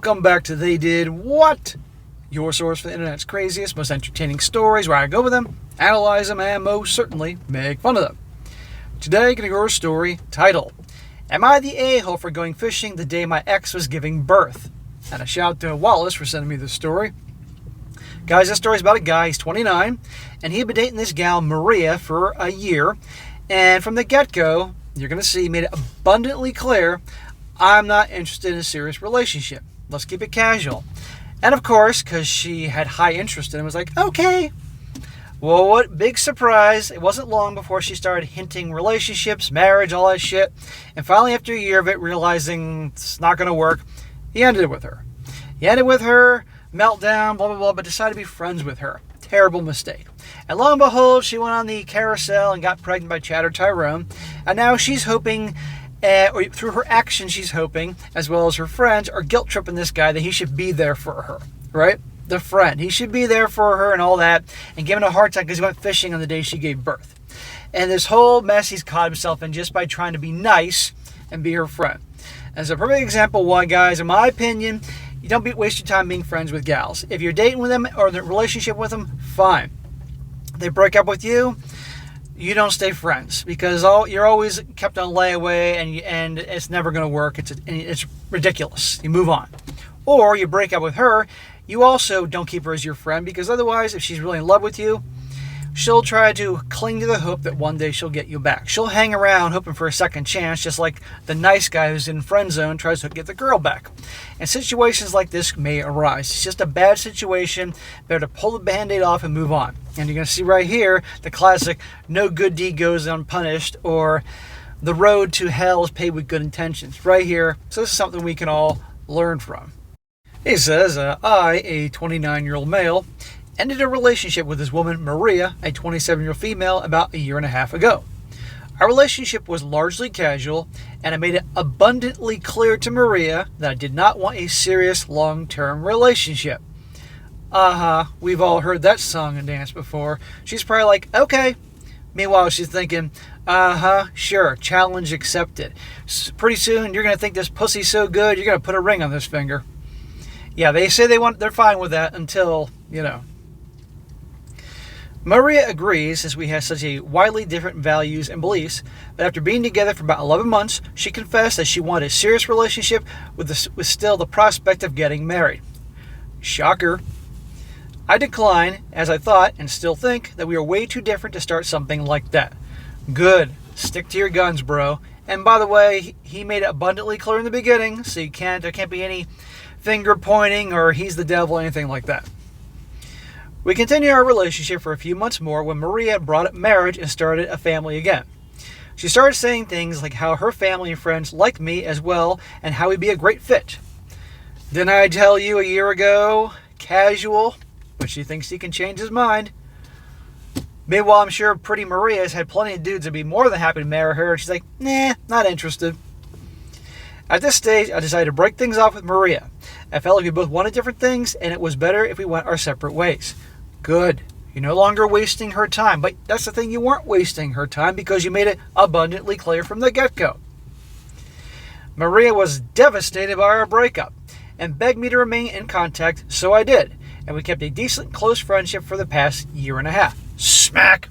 Welcome back to They Did What? Your source for the internet's craziest, most entertaining stories, where I go over them, analyze them, and most certainly make fun of them. Today, going to go over a story titled, Am I the A-hole for going fishing the day my ex was giving birth? And a shout out to Wallace for sending me this story. Guys, this story is about a guy, he's 29, and he had been dating this gal, Maria, for a year. And from the get-go, you're going to see, he made it abundantly clear, I'm not interested in a serious relationship. Let's keep it casual. And of course, because she had high interest in him, was like, okay. Well, what big surprise. It wasn't long before she started hinting relationships, marriage, all that shit. And finally, after a year of it, realizing it's not going to work, he ended it with her. Meltdown, blah, blah, blah, but decided to be friends with her. Terrible mistake. And lo and behold, she went on the carousel and got pregnant by Chatter Tyrone. And now she's hoping, or through her actions, she's hoping, as well as her friends, are guilt tripping this guy that he should be there for her, right? The friend. He should be there for her and all that, and giving a hard time because he went fishing on the day she gave birth. And this whole mess he's caught himself in just by trying to be nice and be her friend. As a perfect example, why, guys, in my opinion, you don't waste your time being friends with gals. If you're dating with them or in a relationship with them, fine. They break up with you, you don't stay friends because you're always kept on layaway and it's never going to work. It's ridiculous. You move on. Or you break up with her, you also don't keep her as your friend because otherwise, if she's really in love with you, she'll try to cling to the hope that one day she'll get you back. She'll hang around hoping for a second chance, just like the nice guy who's in friend zone tries to get the girl back. And situations like this may arise. It's just a bad situation. Better to pull the Band-Aid off and move on. And you're going to see right here the classic no good deed goes unpunished, or the road to hell is paved with good intentions. Right here. So this is something we can all learn from. He says, I, a 29-year-old male, ended a relationship with this woman, Maria, a 27-year-old female, about a year and a half ago. Our relationship was largely casual, and I made it abundantly clear to Maria that I did not want a serious long-term relationship. We've all heard that song and dance before. She's probably like, okay. Meanwhile, she's thinking, sure, challenge accepted. Pretty soon, you're going to think this pussy's so good, you're going to put a ring on this finger. Yeah, they say they're fine with that until, Maria agrees, since we have such a widely different values and beliefs, that after being together for about 11 months, she confessed that she wanted a serious relationship with still the prospect of getting married. Shocker. I decline, as I thought and still think that we are way too different to start something like that. Good. Stick to your guns, bro. And by the way, he made it abundantly clear in the beginning, so there can't be any finger pointing or he's the devil, anything like that. We continued our relationship for a few months more when Maria brought up marriage and started a family again. She started saying things like how her family and friends liked me as well and how we'd be a great fit. Didn't I tell you a year ago? Casual, but she thinks he can change his mind. Meanwhile, I'm sure pretty Maria has had plenty of dudes that'd be more than happy to marry her, and she's like, nah, not interested. At this stage, I decided to break things off with Maria. I felt like we both wanted different things, and it was better if we went our separate ways. Good. You're no longer wasting her time. But that's the thing, you weren't wasting her time because you made it abundantly clear from the get-go. Maria was devastated by our breakup and begged me to remain in contact, so I did. And we kept a decent, close friendship for the past year and a half. Smack!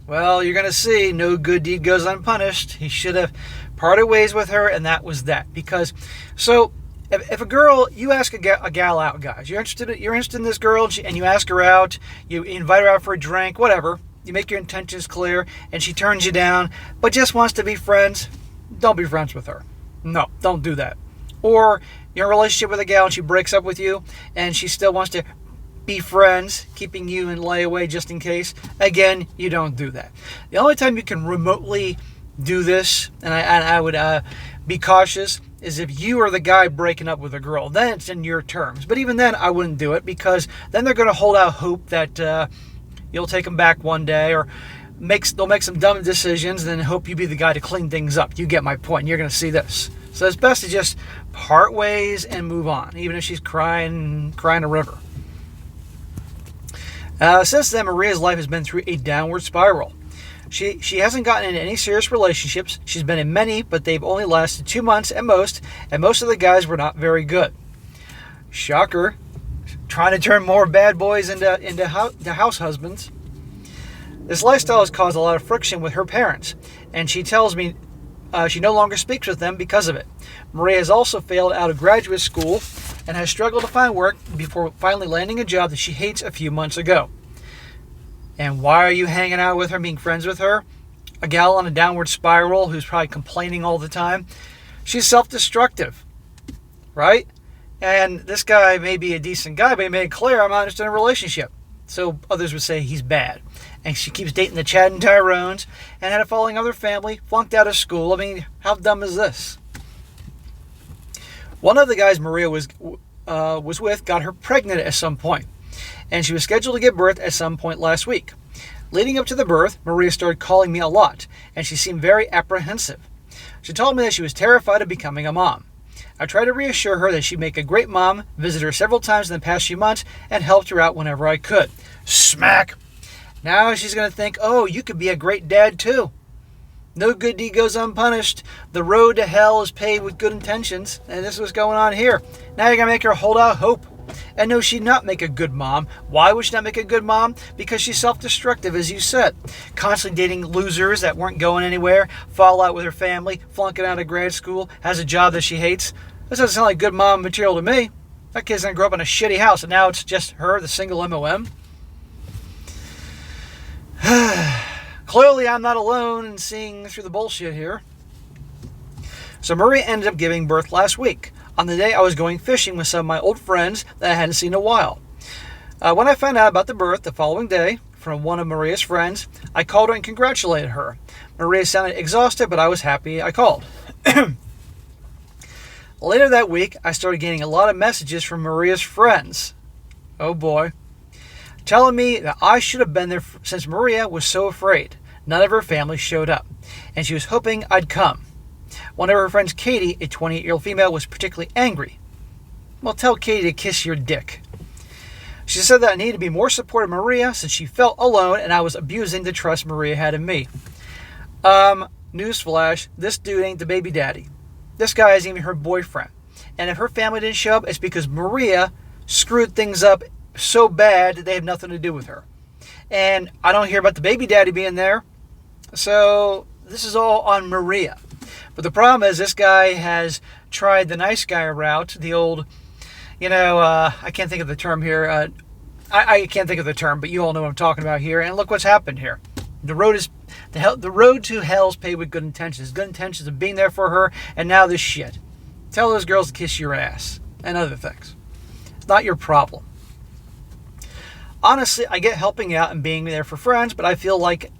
Well, you're going to see, no good deed goes unpunished. He should have parted ways with her, and that was that. Because, so, if a girl, you ask a gal out, guys, you're interested in this girl, and you ask her out, you invite her out for a drink, whatever, you make your intentions clear, and she turns you down, but just wants to be friends, don't be friends with her. No, don't do that. Or you're in a relationship with a gal, and she breaks up with you, and she still wants to be friends, keeping you in layaway just in case. Again, you don't do that. The only time you can remotely do this, and I would be cautious, is if you are the guy breaking up with a girl. Then it's in your terms. But even then, I wouldn't do it because then they're going to hold out hope that you'll take them back one day, or they'll make some dumb decisions and then hope you be the guy to clean things up. You get my point. You're going to see this. So it's best to just part ways and move on, even if she's crying a river. Since then, Maria's life has been through a downward spiral. She hasn't gotten into any serious relationships. She's been in many, but they've only lasted 2 months at most, and most of the guys were not very good. Shocker. Trying to turn more bad boys into house husbands. This lifestyle has caused a lot of friction with her parents, and she tells me she no longer speaks with them because of it. Maria has also failed out of graduate school and has struggled to find work before finally landing a job that she hates a few months ago. And why are you hanging out with her, being friends with her? A gal on a downward spiral who's probably complaining all the time. She's self-destructive, right? And this guy may be a decent guy, but he made it clear, I'm not interested in a relationship. So others would say he's bad. And she keeps dating the Chad and Tyrones and had a falling out with her family, flunked out of school. I mean, how dumb is this? One of the guys Maria was with got her pregnant at some point, and she was scheduled to give birth at some point last week. Leading up to the birth, Maria started calling me a lot, and she seemed very apprehensive. She told me that she was terrified of becoming a mom. I tried to reassure her that she'd make a great mom, visited her several times in the past few months, and helped her out whenever I could. Smack! Now she's going to think, oh, you could be a great dad too. No good deed goes unpunished. The road to hell is paved with good intentions, and this is what's going on here. Now you're going to make her hold out hope. And no, she'd not make a good mom. Why would she not make a good mom? Because she's self-destructive, as you said. Constantly dating losers that weren't going anywhere, fall out with her family, flunking out of grad school, has a job that she hates. This doesn't sound like good mom material to me. That kid's going to grow up in a shitty house, and now it's just her, the single MOM. Clearly, I'm not alone in seeing through the bullshit here. So Maria ended up giving birth last week, on the day I was going fishing with some of my old friends that I hadn't seen in a while. When I found out about the birth the following day from one of Maria's friends, I called her and congratulated her. Maria sounded exhausted, but I was happy I called. Later that week, I started getting a lot of messages from Maria's friends. Oh boy. Telling me that I should have been there since Maria was so afraid. None of her family showed up, and she was hoping I'd come. One of her friends, Katie, a 28-year-old female, was particularly angry. Well, tell Katie to kiss your dick. She said that I needed to be more supportive of Maria since she felt alone and I was abusing the trust Maria had in me. Newsflash, this dude ain't the baby daddy. This guy isn't even her boyfriend. And if her family didn't show up, it's because Maria screwed things up so bad that they have nothing to do with her. And I don't hear about the baby daddy being there. So this is all on Maria. But the problem is this guy has tried the nice guy route, the old, I can't think of the term here. I can't think of the term, but you all know what I'm talking about here. And look what's happened here. The road to hell is paved with good intentions. Good intentions of being there for her, and now this shit. Tell those girls to kiss your ass and other things. It's not your problem. Honestly, I get helping out and being there for friends, but I feel like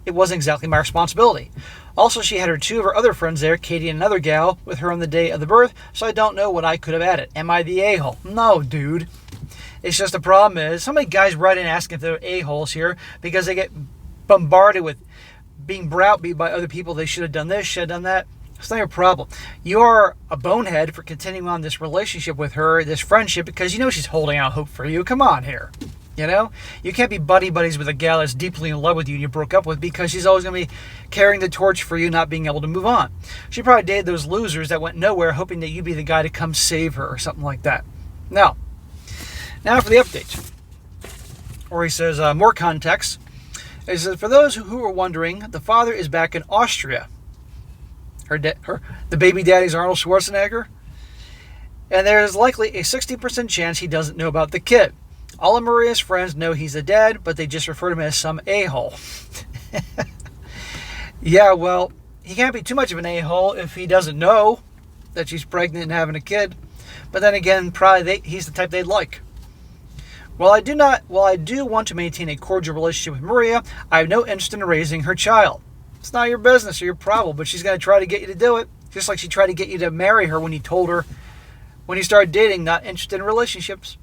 it wasn't exactly my responsibility. Also, she had her two of her other friends there, Katie and another gal, with her on the day of the birth, so I don't know what I could have added. Am I the a-hole? No, dude. It's just the problem is, so many guys write in asking if they're a-holes here because they get bombarded with being browbeat by other people. They should have done this, should have done that. It's not your problem. You are a bonehead for continuing on this relationship with her, this friendship, because you know she's holding out hope for you. Come on here. You can't be buddies with a gal that's deeply in love with you and you broke up with because she's always going to be carrying the torch for you, not being able to move on. She probably dated those losers that went nowhere, hoping that you'd be the guy to come save her or something like that. Now for the update. Or he says, more context. He says, for those who are wondering, the father is back in Austria. The baby daddy's Arnold Schwarzenegger. And there's likely a 60% chance he doesn't know about the kid. All of Maria's friends know he's a dad, but they just refer to him as some a-hole. Yeah, well, he can't be too much of an a-hole if he doesn't know that she's pregnant and having a kid. But then again, probably he's the type they'd like. While I do want to maintain a cordial relationship with Maria, I have no interest in raising her child. It's not your business or your problem, but she's going to try to get you to do it. Just like she tried to get you to marry her when you told her, when you started dating, not interested in relationships.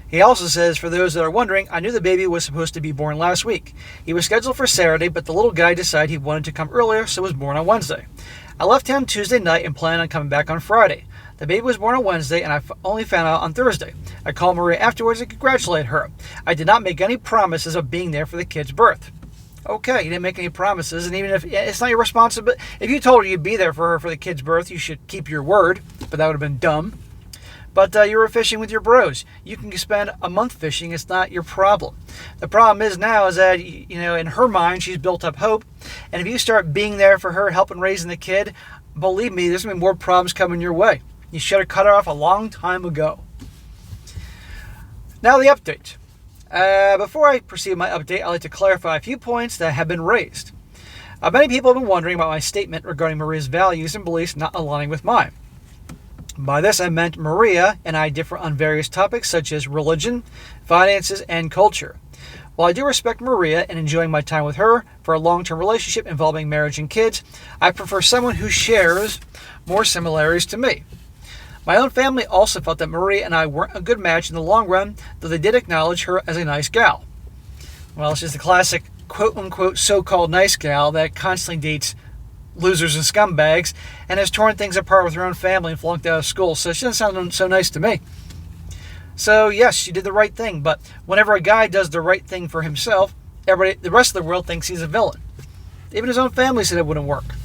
He also says, for those that are wondering, I knew the baby was supposed to be born last week. He was scheduled for Saturday, but the little guy decided he wanted to come earlier, so was born on Wednesday. I left town Tuesday night and planned on coming back on Friday. The baby was born on Wednesday, and I only found out on Thursday. I called Maria afterwards and congratulated her. I did not make any promises of being there for the kid's birth. Okay, you didn't make any promises, and even if it's not your responsibility, if you told her you'd be there for her for the kid's birth, you should keep your word, but that would have been dumb. But you were fishing with your bros. You can spend a month fishing. It's not your problem. The problem is now is that, in her mind, she's built up hope. And if you start being there for her, helping raising the kid, believe me, there's going to be more problems coming your way. You should have cut her off a long time ago. Now the update. Before I proceed with my update, I'd like to clarify a few points that have been raised. Many people have been wondering about my statement regarding Maria's values and beliefs not aligning with mine. By this, I meant Maria and I differ on various topics such as religion, finances, and culture. While I do respect Maria and enjoying my time with her for a long-term relationship involving marriage and kids, I prefer someone who shares more similarities to me. My own family also felt that Maria and I weren't a good match in the long run, though they did acknowledge her as a nice gal. Well, she's the classic quote-unquote so-called nice gal that constantly dates losers and scumbags and has torn things apart with her own family and flunked out of school, so she doesn't sound so nice to me. So yes, she did the right thing, but whenever a guy does the right thing for himself, the rest of the world thinks he's a villain. Even his own family said it wouldn't work.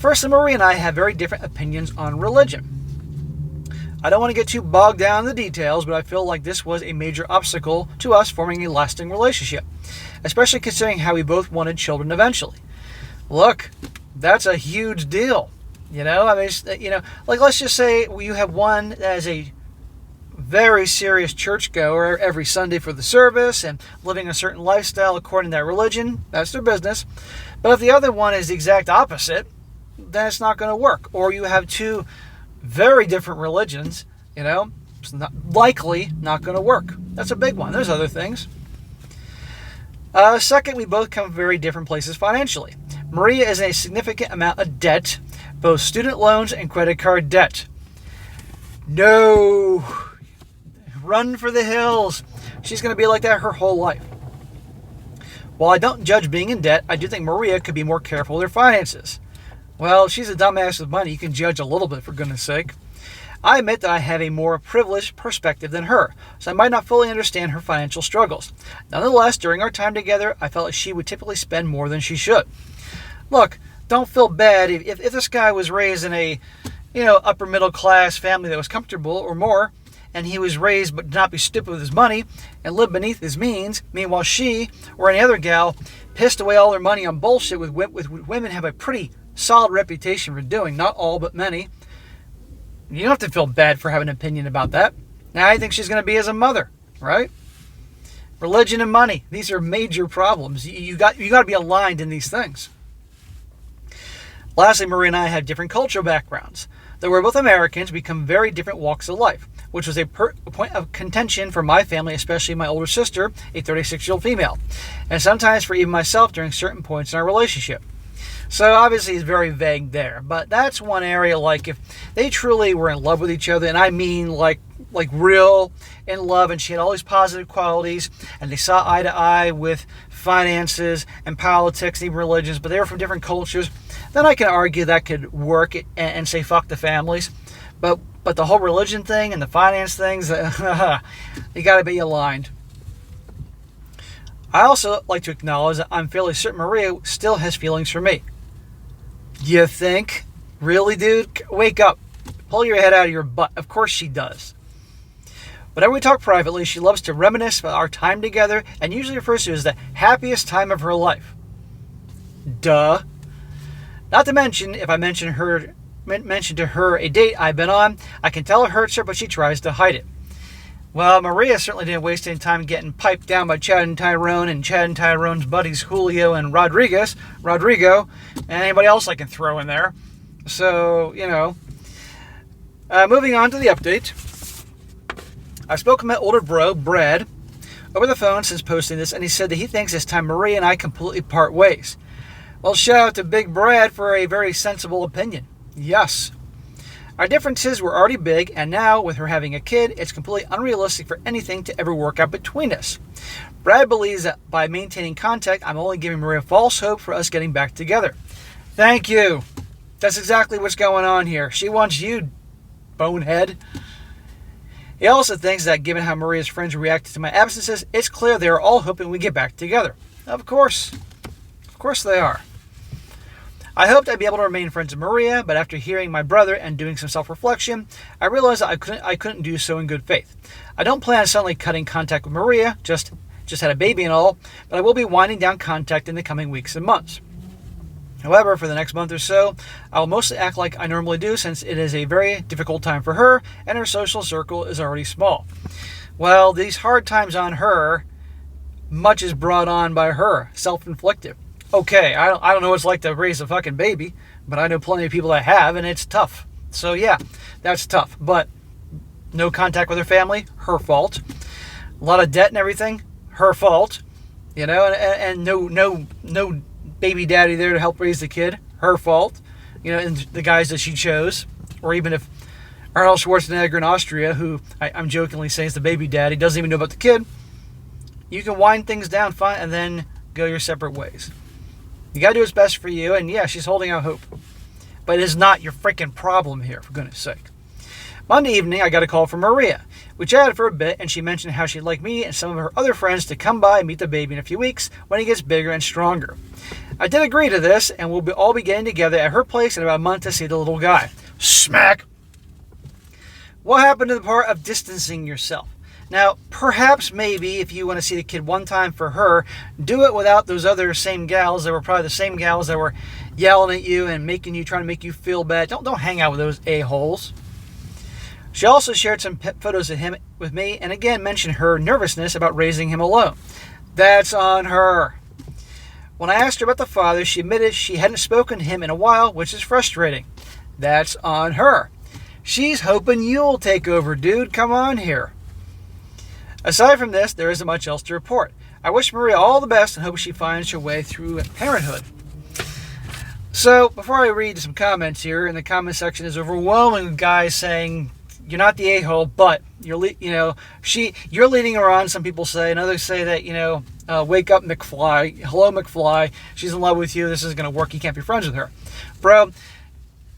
Firstly, Marie and I have very different opinions on religion. I don't want to get too bogged down in the details, but I feel like this was a major obstacle to us forming a lasting relationship, especially considering how we both wanted children eventually. Look, that's a huge deal. Let's just say you have one that is a very serious churchgoer every Sunday for the service and living a certain lifestyle according to that religion. That's their business. But if the other one is the exact opposite, then it's not going to work. Or you have two very different religions, it's likely not going to work. That's a big one. There's other things. Second, we both come from very different places financially. Maria is in a significant amount of debt, both student loans and credit card debt. No! Run for the hills. She's going to be like that her whole life. While I don't judge being in debt, I do think Maria could be more careful with her finances. Well, she's a dumbass with money. You can judge a little bit, for goodness sake. I admit that I have a more privileged perspective than her, so I might not fully understand her financial struggles. Nonetheless, during our time together, I felt like she would typically spend more than she should. Look, don't feel bad if this guy was raised in a, upper middle class family that was comfortable or more, and he was raised but not be stupid with his money and live beneath his means. Meanwhile, she or any other gal pissed away all their money on bullshit with women have a pretty solid reputation for doing. Not all, but many. You don't have to feel bad for having an opinion about that. Now I think she's going to be as a mother, right? Religion and money. These are major problems. You got to be aligned in these things. Lastly, Marie and I have different cultural backgrounds. Though we're both Americans, we come very different walks of life, which was a point of contention for my family, especially my older sister, a 36-year-old female, and sometimes for even myself during certain points in our relationship. So obviously it's very vague there, but that's one area, like if they truly were in love with each other, and I mean like real in love, and she had all these positive qualities, and they saw eye to eye with finances and politics and even religions, but they were from different cultures, then I can argue that could work and say fuck the families. But the whole religion thing and the finance things, you got to be aligned. I also like to acknowledge that I'm fairly certain Maria still has feelings for me. You think? Really, dude? Wake up. Pull your head out of your butt. Of course she does. Whenever we talk privately, she loves to reminisce about our time together and usually refers to it as the happiest time of her life. Duh. Not to mention, if I mention to her a date I've been on, I can tell it hurts her, but she tries to hide it. Well, Maria certainly didn't waste any time getting piped down by Chad and Tyrone and Chad and Tyrone's buddies Julio and Rodrigo, and anybody else I can throw in there. So, moving on to the update. I've spoken with my older bro, Brad, over the phone since posting this, and he said that he thinks it's time Maria and I completely part ways. Well, shout out to Big Brad for a very sensible opinion. Yes. Our differences were already big, and now, with her having a kid, it's completely unrealistic for anything to ever work out between us. Brad believes that by maintaining contact, I'm only giving Maria false hope for us getting back together. Thank you. That's exactly what's going on here. She wants you, bonehead. He also thinks that given how Maria's friends reacted to my absences, it's clear they are all hoping we get back together. Of course they are. I hoped I'd be able to remain friends with Maria, but after hearing my brother and doing some self-reflection, I realized that I couldn't do so in good faith. I don't plan on suddenly cutting contact with Maria, just had a baby and all, but I will be winding down contact in the coming weeks and months. However, for the next month or so, I will mostly act like I normally do, since it is a very difficult time for her and her social circle is already small. Well, these hard times on her, much is brought on by her, self-inflicted. Okay, I don't know what it's like to raise a fucking baby, but I know plenty of people that have, and it's tough. So yeah, that's tough. But no contact with her family, her fault. A lot of debt and everything, her fault. You know, and no baby daddy there to help raise the kid, her fault. You know, and the guys that she chose, or even if Arnold Schwarzenegger in Austria, who I'm jokingly saying is the baby daddy, doesn't even know about the kid, you can wind things down fine and then go your separate ways. You got to do what's best for you, and yeah, she's holding out hope. But it is not your freaking problem here, for goodness sake. Monday evening, I got a call from Maria. We chatted for a bit, and she mentioned how she'd like me and some of her other friends to come by and meet the baby in a few weeks when he gets bigger and stronger. I did agree to this, and we'll all be getting together at her place in about a month to see the little guy. Smack! What happened to the part of distancing yourself? Now, perhaps maybe if you want to see the kid one time for her, do it without those other same gals that were probably the same gals that were yelling at you and trying to make you feel bad. Don't hang out with those a-holes. She also shared some photos of him with me and again mentioned her nervousness about raising him alone. That's on her. When I asked her about the father, she admitted she hadn't spoken to him in a while, which is frustrating. That's on her. She's hoping you'll take over, dude. Come on here. Aside from this, there isn't much else to report. I wish Maria all the best and hope she finds her way through parenthood. So, before I read some comments here, in the comment section is overwhelming with guys saying, you're not the a-hole, but you're leading her on, some people say, and others say that, wake up McFly, hello McFly, she's in love with you, this isn't going to work, you can't be friends with her. Bro,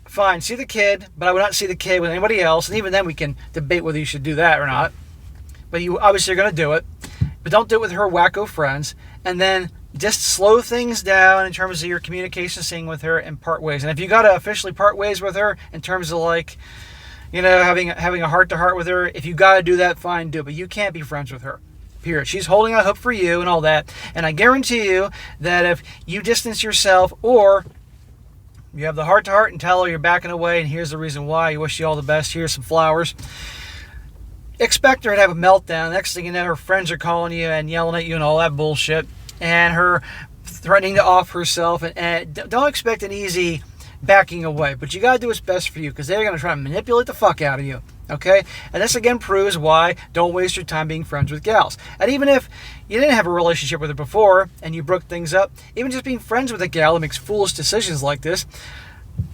fine, see the kid, but I would not see the kid with anybody else, and even then we can debate whether you should do that or not. But you obviously are going to do it. But don't do it with her wacko friends. And then just slow things down in terms of your communication scene with her and part ways. And if you got to officially part ways with her in terms of having a heart-to-heart with her, if you got to do that, fine, do it. But you can't be friends with her. Period. She's holding out hope for you and all that. And I guarantee you that if you distance yourself or you have the heart-to-heart and tell her you're backing away and here's the reason why, you wish you all the best, here's some flowers, expect her to have a meltdown. Next thing you know, her friends are calling you and yelling at you and all that bullshit. And her threatening to off herself. And don't expect an easy backing away. But you got to do what's best for you because they're going to try to manipulate the fuck out of you. Okay? And this again proves why don't waste your time being friends with gals. And even if you didn't have a relationship with her before and you broke things up, even just being friends with a gal that makes foolish decisions like this,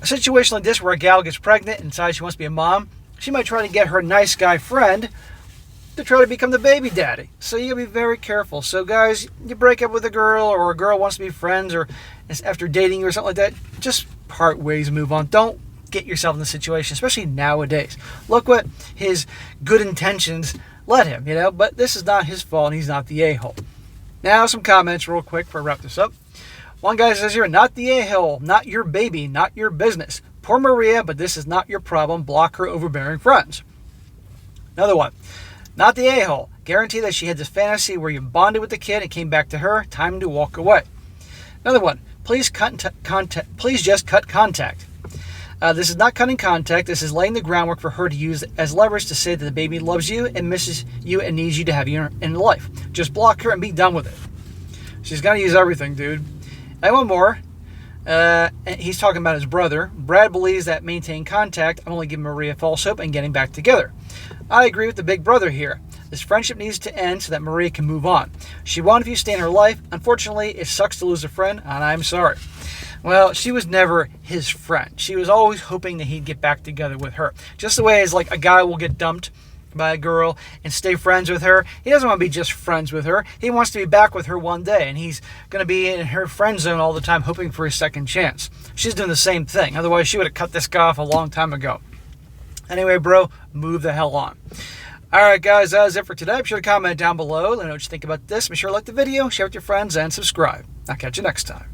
a situation like this where a gal gets pregnant and decides she wants to be a mom, she might try to get her nice guy friend to try to become the baby daddy. So you gotta be very careful. So guys, you break up with a girl or a girl wants to be friends or after dating you or something like that, just part ways, move on. Don't get yourself in the situation, especially nowadays. Look what his good intentions led him, but this is not his fault and he's not the a-hole. Now some comments real quick before I wrap this up. One guy says here, not the a-hole, not your baby, not your business. Poor Maria, but this is not your problem. Block her overbearing friends. Another one. Not the a-hole. Guarantee that she had this fantasy where you bonded with the kid and came back to her. Time to walk away. Another one. Please just cut contact. This is not cutting contact. This is laying the groundwork for her to use as leverage to say that the baby loves you and misses you and needs you to have you in life. Just block her and be done with it. She's going to use everything, dude. And one more. He's talking about his brother. Brad believes that maintaining contact only giving Maria false hope and getting back together. I agree with the big brother here. This friendship needs to end so that Maria can move on. She wanted you to stay in her life. Unfortunately, it sucks to lose a friend, and I'm sorry. Well, she was never his friend. She was always hoping that he'd get back together with her. Just the way as like a guy will get dumped by a girl and stay friends with her. He doesn't want to be just friends with her. He wants to be back with her one day, and he's going to be in her friend zone all the time hoping for a second chance. She's doing the same thing. Otherwise, she would have cut this guy off a long time ago. Anyway, bro, move the hell on. Alright guys, that is it for today. Be sure to comment down below. Let me know what you think about this. Be sure to like the video, share with your friends, and subscribe. I'll catch you next time.